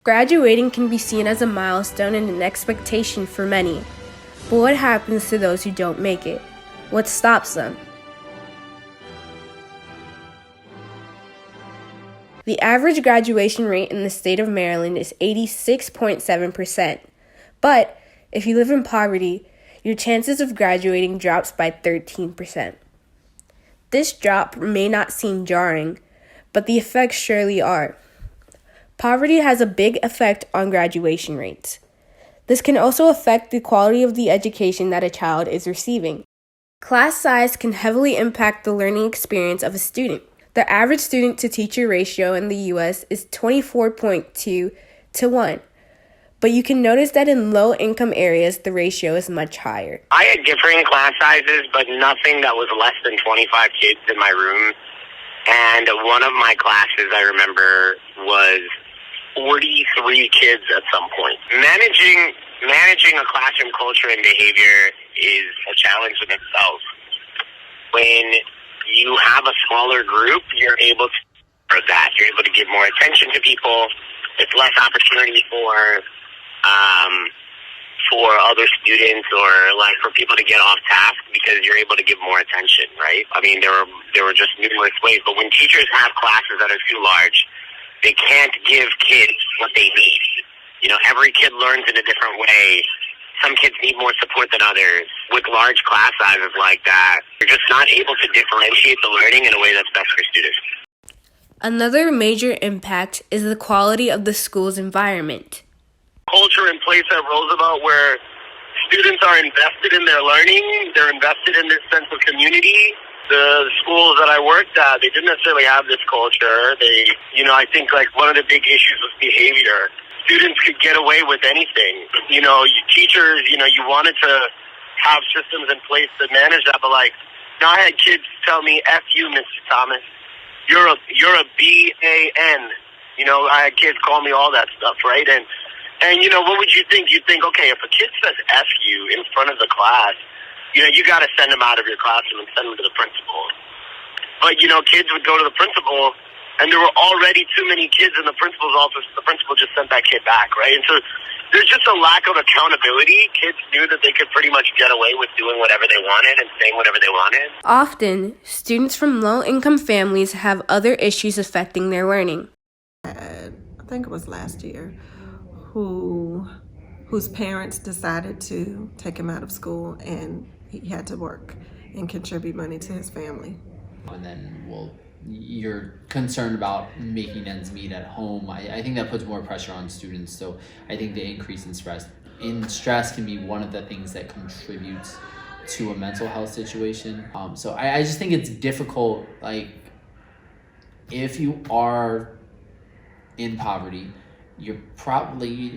Graduating can be seen as a milestone and an expectation for many. But what happens to those who don't make it? What stops them? The average graduation rate in the state of Maryland is 86.7%. But if you live in poverty, your chances of graduating drops by 13%. This drop may not seem jarring, but the effects surely are. Poverty has a big effect on graduation rates. This can also affect the quality of the education that a child is receiving. Class size can heavily impact the learning experience of a student. The average student-to-teacher ratio in the U.S. is 24.2 to 1. But you can notice that in low-income areas, the ratio is much higher. I had differing class sizes, but nothing that was less than 25 kids in my room. And one of my classes, I remember, was 43 kids at some point. Managing a classroom culture and behavior is a challenge in itself. When you have a smaller group, you're able to for that. You're able to give more attention to people. It's less opportunity for other students or like for people to get off task because you're able to give more attention, right? I mean, there were just numerous ways. But when teachers have classes that are too large, they can't give kids what they need. You know, every kid learns in a different way. Some kids need more support than others. With large class sizes like that, you're just not able to differentiate the learning in a way that's best for students. Another major impact is the quality of the school's environment. Culture in place at Roosevelt where students are invested in their learning, they're invested in this sense of community. The schools that I worked at, they didn't necessarily have this culture. I think like one of the big issues was behavior. Students could get away with anything. Teachers, you wanted to have systems in place to manage that, but I had kids tell me, "F you, Mr. Thomas. You're a BAN." I had kids call me all that stuff, right? And what would you think? You'd think, okay, if a kid says F you in front of the class, you got to send them out of your classroom and send them to the principal. But, kids would go to the principal, and there were already too many kids in the principal's office. The principal just sent that kid back, right? And so there's just a lack of accountability. Kids knew that they could pretty much get away with doing whatever they wanted and saying whatever they wanted. Often, students from low-income families have other issues affecting their learning. I think it was last year, whose parents decided to take him out of school, and he had to work and contribute money to his family. And then, you're concerned about making ends meet at home. I think that puts more pressure on students. So I think the increase in stress can be one of the things that contributes to a mental health situation. So I just think it's difficult. If you are in poverty,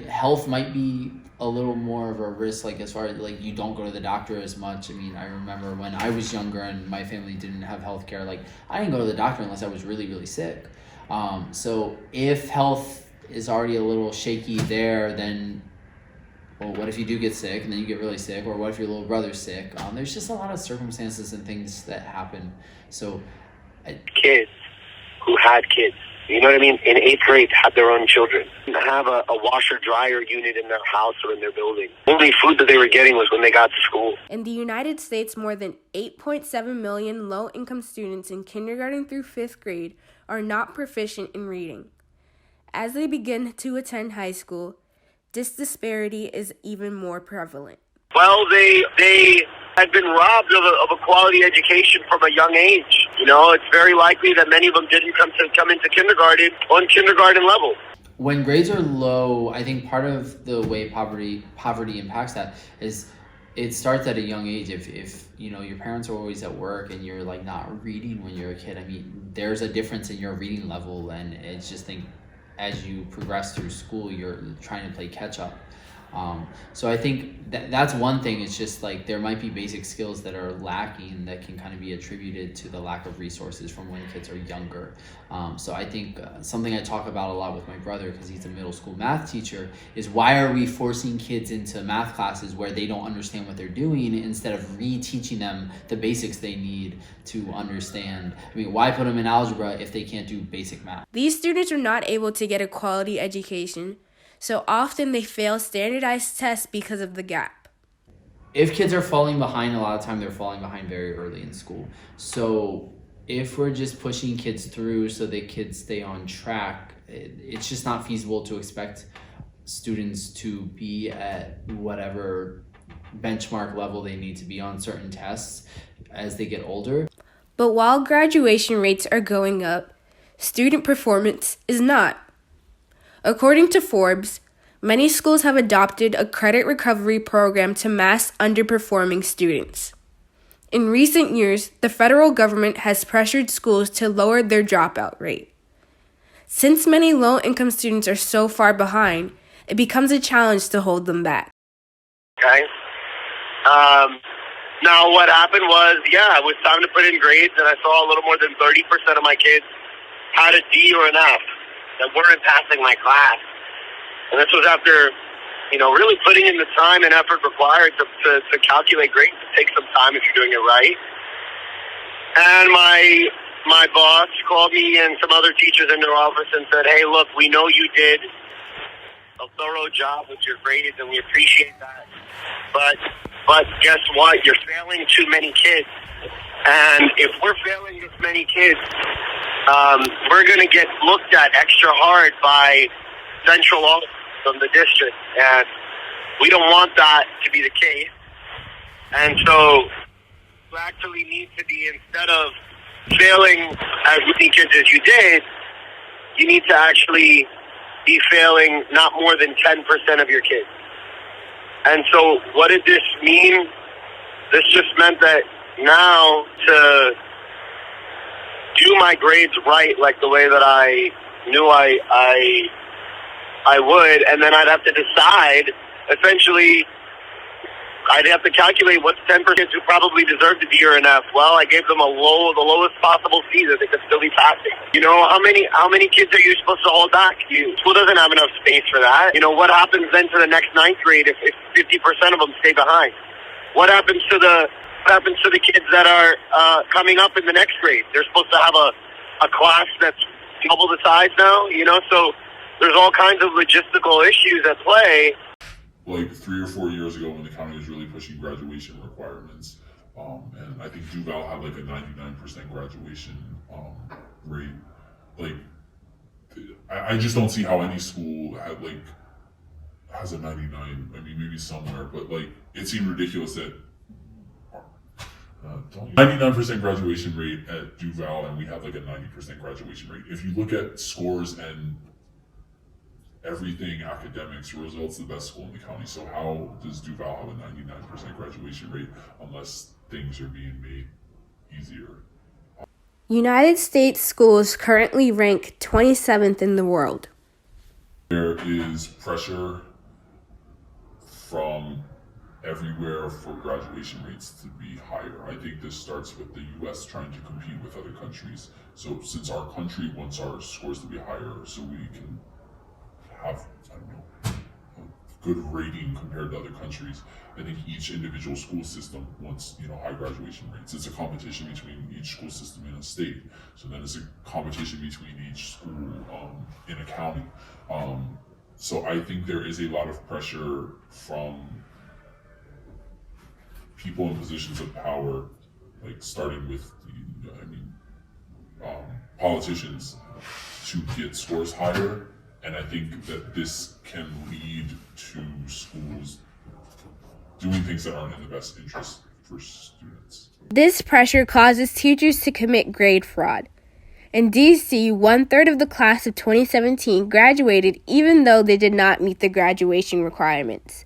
health might be a little more of a risk, as far as you don't go to the doctor as much. I mean, I remember when I was younger and my family didn't have health care, I didn't go to the doctor unless I was really, really sick. So if health is already a little shaky there, then, what if you do get sick and then you get really sick? Or what if your little brother's sick? There's just a lot of circumstances and things that happen. So kids who had kids, you know what I mean, in 8th grade had their own children, have a washer-dryer unit in their house or in their building. Only food that they were getting was when they got to school. In the United States, more than 8.7 million low-income students in kindergarten through 5th grade are not proficient in reading. As they begin to attend high school, this disparity is even more prevalent. Well, they had been robbed of a quality education from a young age. It's very likely that many of them didn't come into kindergarten on kindergarten level. When grades are low, I think part of the way poverty impacts that is it starts at a young age. If your parents are always at work and you're not reading when you're a kid, I mean, there's a difference in your reading level, and it's just as you progress through school, you're trying to play catch up. So I think that's one thing. It's just there might be basic skills that are lacking that can kind of be attributed to the lack of resources from when kids are younger. So I think something I talk about a lot with my brother, because he's a middle school math teacher, is why are we forcing kids into math classes where they don't understand what they're doing instead of reteaching them the basics they need to understand? I mean, why put them in algebra if they can't do basic math? These students are not able to get a quality education so often they fail standardized tests because of the gap. If kids are falling behind, a lot of time they're falling behind very early in school. So if we're just pushing kids through so that kids stay on track, it's just not feasible to expect students to be at whatever benchmark level they need to be on certain tests as they get older. But while graduation rates are going up, student performance is not. According to Forbes, many schools have adopted a credit recovery program to mask underperforming students. In recent years, the federal government has pressured schools to lower their dropout rate. Since many low-income students are so far behind, it becomes a challenge to hold them back. Okay. Now what happened was, it was time to put in grades, and I saw a little more than 30% of my kids had a D or an F that weren't passing my class. And this was after, really putting in the time and effort required to calculate grades. It takes some time if you're doing it right. And my boss called me and some other teachers in their office and said, hey, look, we know you did a thorough job with your grades, and we appreciate that. But guess what? You're failing too many kids. And if we're failing this many kids, we're going to get looked at extra hard by central office from the district. And we don't want that to be the case. And so you actually need to be, instead of failing as many kids as you did, you need to actually be failing not more than 10% of your kids. And so what did this mean? This just meant that now to do my grades right, like the way that I knew I would, and then I'd have to decide, essentially, I'd have to calculate what's 10% who probably deserve to be or an F. Well, I gave them the lowest possible C that they could still be passing. How many kids are you supposed to hold back? School doesn't have enough space for that. What happens then to the next ninth grade if 50% of them stay behind? What happens to the kids that are coming up in the next grade? They're supposed to have a class that's double the size now, so there's all kinds of logistical issues at play. Like 3 or 4 years ago, when the county was really pushing graduation requirements, and I think Duval had like a 99% graduation rate. Like, I just don't see how any school has a 99. I mean, maybe somewhere, but it seemed ridiculous that 99% graduation rate at Duval, and we have like a 90% graduation rate. If you look at scores and everything, academics, Roosevelt's the best school in the county. So how does Duval have a 99% graduation rate unless things are being made easier? United States schools currently rank 27th in the world. There is pressure from everywhere for graduation rates to be higher. I think this starts with the U.S. trying to compete with other countries. So since our country wants our scores to be higher so we can have, a good rating compared to other countries, I think each individual school system wants, high graduation rates. It's a competition between each school system in a state. So then it's a competition between each school in a county. So I think there is a lot of pressure from people in positions of power, starting with politicians, to get scores higher. And I think that this can lead to schools doing things that aren't in the best interest for students. This pressure causes teachers to commit grade fraud. In D.C., 1/3 of the class of 2017 graduated even though they did not meet the graduation requirements.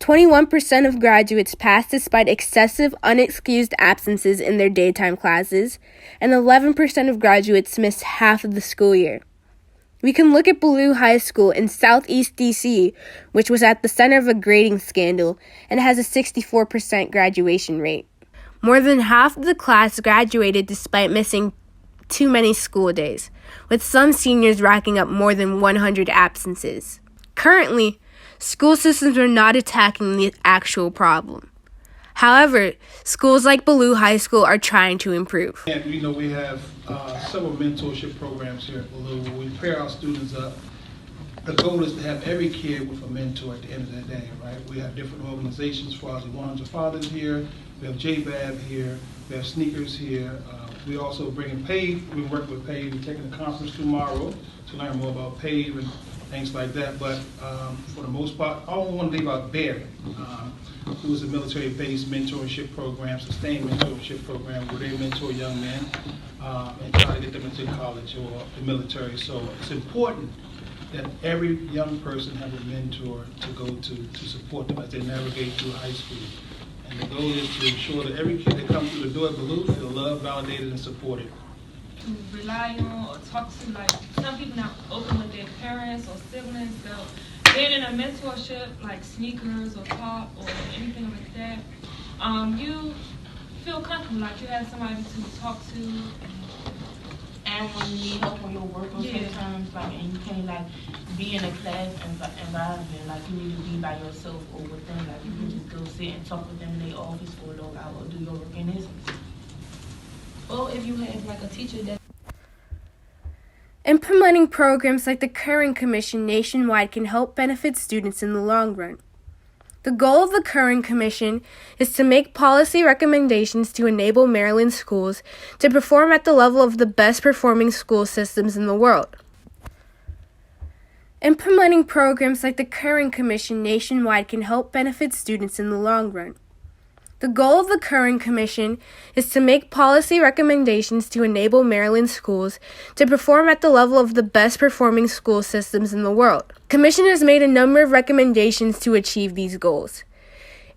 21% of graduates passed despite excessive unexcused absences in their daytime classes, and 11% of graduates missed half of the school year. We can look at Ballou High School in Southeast D.C., which was at the center of a grading scandal and has a 64% graduation rate. More than half of the class graduated despite missing too many school days, with some seniors racking up more than 100 absences. Currently, school systems are not attacking the actual problem. However, schools like Ballou High School are trying to improve. And we have several mentorship programs here at Ballou where we pair our students up the goal is to have every kid with a mentor at the end of the day, right? We have different organizations for our 100 Fathers here. We have JBAB here. We have Sneakers here. We also bring in PAVE. We work with PAVE. We're taking a conference tomorrow to learn more about PAVE and things like that. But for the most part, I don't want to leave out Barry, who is a military-based mentorship program, sustained mentorship program, where they mentor young men and try to get them into college or the military. So it's important that every young person have a mentor to go to support them as they navigate through high school. And the goal is to ensure that every kid that comes through the door at Baloo feel loved, validated, and supported. To rely on or talk to, like, some people not open with their parents or siblings, so being in a mentorship like Sneakers or Pop or anything like that, you feel comfortable, like you have somebody to talk to. And when you need help on your work or sometimes, like, and you can't, like, be in a class environment, like, you need to be by yourself or with them, like, you can just go sit and talk with them in their office for a little hour or do your work in this. Or if you have, like, a teacher that Implementing programs like the Curran Commission nationwide can help benefit students in the long run. The goal of the Curran Commission is to make policy recommendations to enable Maryland schools to perform at the level of the best performing school systems in the world. Implementing programs like the Curran Commission nationwide can help benefit students in the long run. The goal of the Curran Commission is to make policy recommendations to enable Maryland schools to perform at the level of the best performing school systems in the world. The Commission has made a number of recommendations to achieve these goals.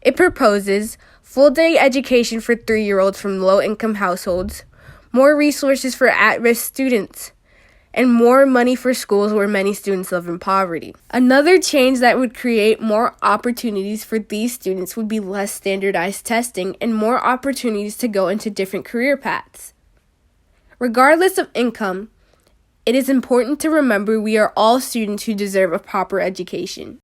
It proposes full-day education for 3-year-olds from low-income households, more resources for at-risk students, and more money for schools where many students live in poverty. Another change that would create more opportunities for these students would be less standardized testing and more opportunities to go into different career paths. Regardless of income, it is important to remember we are all students who deserve a proper education.